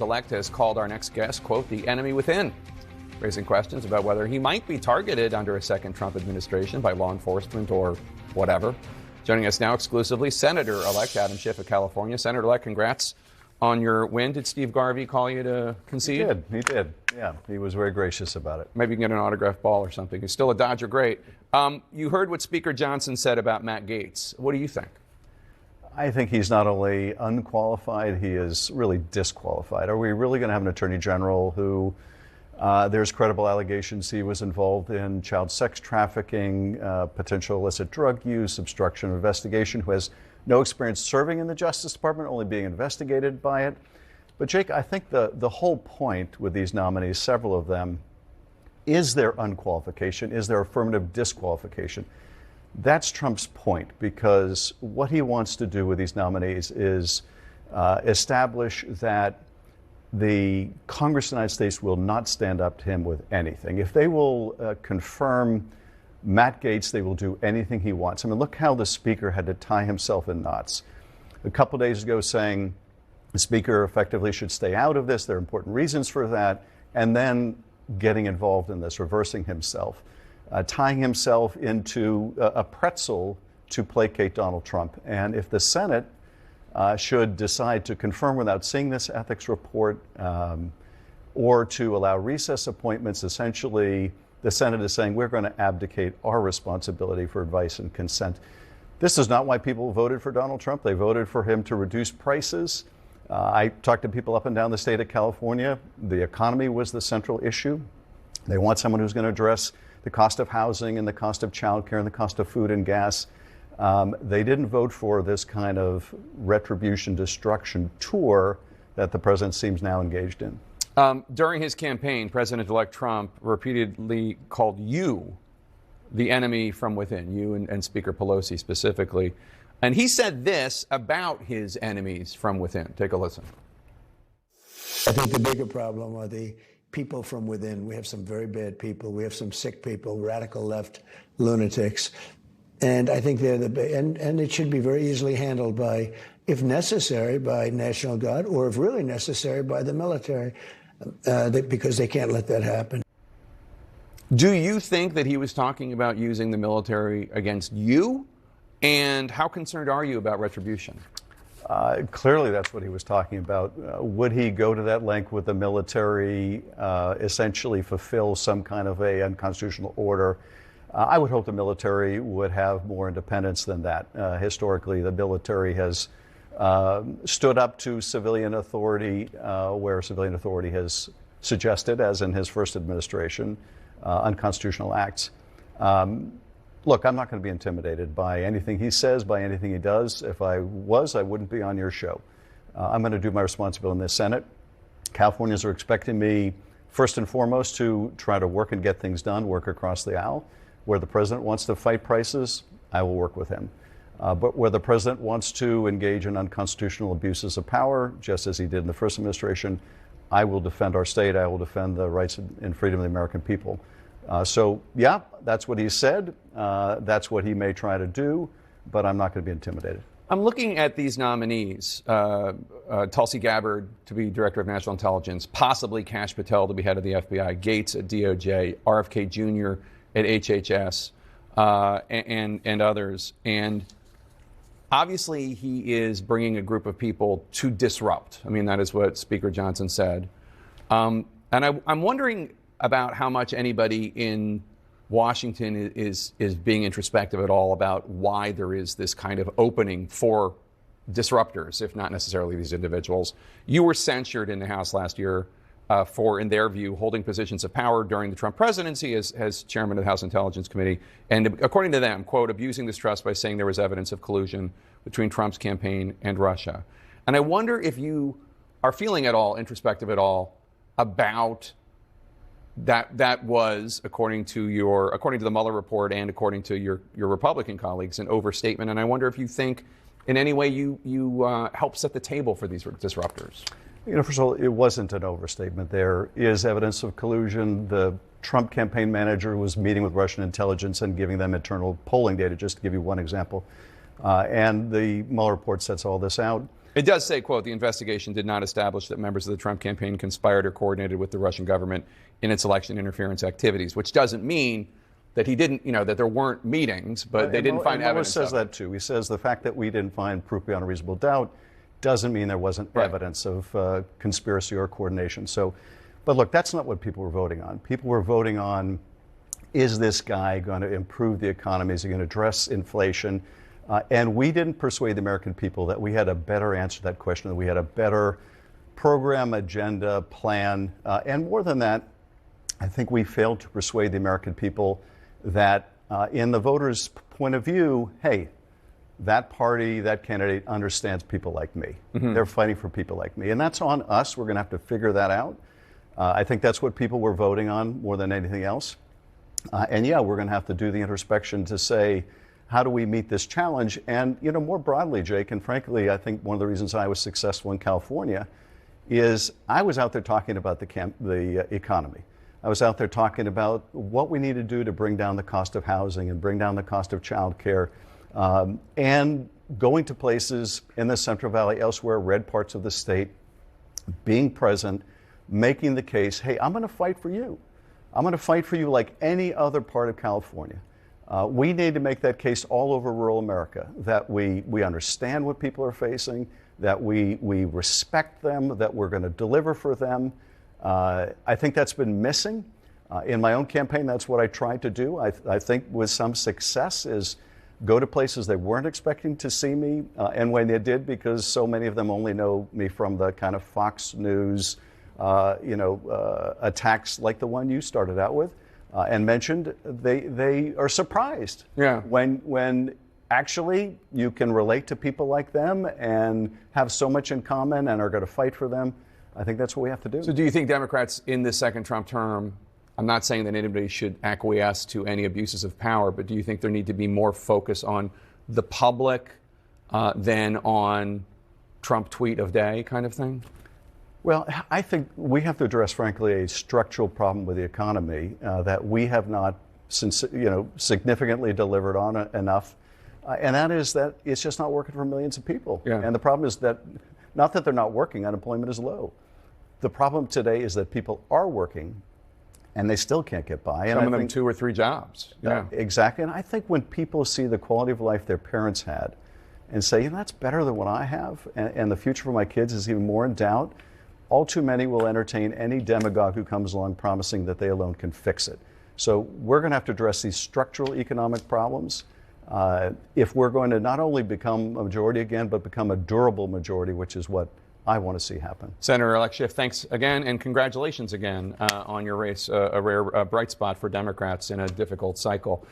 Elect has called our next guest, quote, the enemy within, raising questions about whether he might be targeted under a second Trump administration by law enforcement or whatever. Joining us now exclusively, Senator-elect Adam Schiff of California. Senator-elect, congrats on your win. Did Steve Garvey call you to concede? He did. Yeah, he was very gracious about it. Maybe you can get an autographed ball or something. He's still a Dodger great. You heard what Speaker Johnson said about Matt Gaetz. What do you think? I think he's not only unqualified, he is really disqualified. Are we really going to have an attorney general who there's credible allegations he was involved in child sex trafficking, potential illicit drug use, obstruction of investigation, who has no experience serving in the Justice Department, only being investigated by it? But Jake, I think the whole point with these nominees, several of them, is their unqualification, is their affirmative disqualification. That's Trump's point, because what he wants to do with these nominees is establish that the Congress of the United States will not stand up to him with anything. If they will confirm Matt Gaetz, they will do anything he wants. I mean, look how the Speaker had to tie himself in knots a couple days ago, saying the Speaker effectively should stay out of this. There are important reasons for that. And then getting involved in this, reversing himself. Tying himself into a pretzel to placate Donald Trump. And if the Senate should decide to confirm without seeing this ethics report or to allow recess appointments, essentially the Senate is saying we're going to abdicate our responsibility for advice and consent. This is not why people voted for Donald Trump. They voted for him to reduce prices. I talked to people up and down the state of California. The economy was the central issue. They want someone who's going to address the cost of housing and the cost of childcare and the cost of food and gas. They didn't vote for this kind of retribution destruction tour that the president seems now engaged in. During his campaign, President-elect Trump repeatedly called you the enemy from within, you and Speaker Pelosi specifically. And he said this about his enemies from within. Take a listen. I think the bigger problem are the people from within. We have some very bad people. We have some sick people, radical left lunatics. And I think they're and it should be very easily handled by, if necessary, by National Guard, or if really necessary, by the military, because they can't let that happen. Do you think that he was talking about using the military against you? And how concerned are you about retribution? Clearly, that's what he was talking about. Would he go to that length with the military, essentially fulfill some kind of a unconstitutional order? I would hope the military would have more independence than that. Historically, the military has stood up to civilian authority where civilian authority has suggested, as in his first administration, unconstitutional acts. Look, I'm not going to be intimidated by anything he says, by anything he does. If I was, I wouldn't be on your show. I'm going to do my responsibility in the Senate. Californians are expecting me, first and foremost, to try to work and get things done, work across the aisle. Where the president wants to fight prices, I will work with him. But where the president wants to engage in unconstitutional abuses of power, just as he did in the first administration, I will defend our state. I will defend the rights and freedom of the American people. So, yeah, that's what he said. That's what he may try to do, but I'm not going to be intimidated. I'm looking at these nominees, Tulsi Gabbard to be Director of National Intelligence, possibly Kash Patel to be head of the FBI, Gaetz at DOJ, RFK Jr. at HHS, and others. And obviously he is bringing a group of people to disrupt. I mean, that is what Speaker Johnson said. And I'm wondering about how much anybody in Washington is being introspective at all about why there is this kind of opening for disruptors, if not necessarily these individuals. You were censured in the House last year for, in their view, holding positions of power during the Trump presidency as chairman of the House Intelligence Committee. And according to them, quote, abusing this trust by saying there was evidence of collusion between Trump's campaign and Russia. And I wonder if you are feeling at all introspective at all about that was, according to the Mueller report and according to your Republican colleagues, an overstatement. And I wonder if you think in any way you help set the table for these disruptors. You know, first of all, it wasn't an overstatement. There is evidence of collusion. The Trump campaign manager was meeting with Russian intelligence and giving them internal polling data, just to give you one example. And the Mueller report sets all this out. It does say, quote, the investigation did not establish that members of the Trump campaign conspired or coordinated with the Russian government in its election interference activities, which doesn't mean that he didn't, that there weren't meetings, but they didn't find evidence. Mueller says that too. He says the fact that we didn't find proof beyond a reasonable doubt doesn't mean there wasn't evidence of conspiracy or coordination. So, but look, that's not what people were voting on. People were voting on, is this guy going to improve the economy? Is he going to address inflation? And we didn't persuade the American people that we had a better answer to that question, that we had a better program, agenda, plan. And more than that, I think we failed to persuade the American people that in the voters' point of view, hey, that party, that candidate understands people like me. Mm-hmm. They're fighting for people like me. And that's on us. We're going to have to figure that out. I think that's what people were voting on more than anything else. And yeah, we're going to have to do the introspection to say, how do we meet this challenge? And, more broadly, Jake, and frankly, I think one of the reasons I was successful in California is I was out there talking about the economy. I was out there talking about what we need to do to bring down the cost of housing and bring down the cost of childcare, and going to places in the Central Valley, elsewhere, red parts of the state, being present, making the case, hey, I'm going to fight for you. I'm going to fight for you like any other part of California. We need to make that case all over rural America, that we understand what people are facing, that we respect them, that we're going to deliver for them. I think that's been missing. In my own campaign, that's what I tried to do. I think with some success is go to places they weren't expecting to see me, and when they did, because so many of them only know me from the kind of Fox News, attacks like the one you started out with. And mentioned, they are surprised when actually you can relate to people like them and have so much in common and are going to fight for them. I think that's what we have to do. So do you think Democrats in the second Trump term, I'm not saying that anybody should acquiesce to any abuses of power, but do you think there need to be more focus on the public than on Trump tweet of day kind of thing? Well, I think we have to address, frankly, a structural problem with the economy that we have not, significantly delivered on enough, and that is that it's just not working for millions of people. Yeah. And the problem is that, not that they're not working, unemployment is low. The problem today is that people are working, and they still can't get by. Some of them 2 or 3 jobs. Yeah, exactly. And I think when people see the quality of life their parents had, and say, that's better than what I have, and the future for my kids is even more in doubt, all too many will entertain any demagogue who comes along promising that they alone can fix it. So we're going to have to address these structural economic problems if we're going to not only become a majority again, but become a durable majority, which is what I want to see happen. Senator-elect Schiff, thanks again, and congratulations again on your race, a rare bright spot for Democrats in a difficult cycle.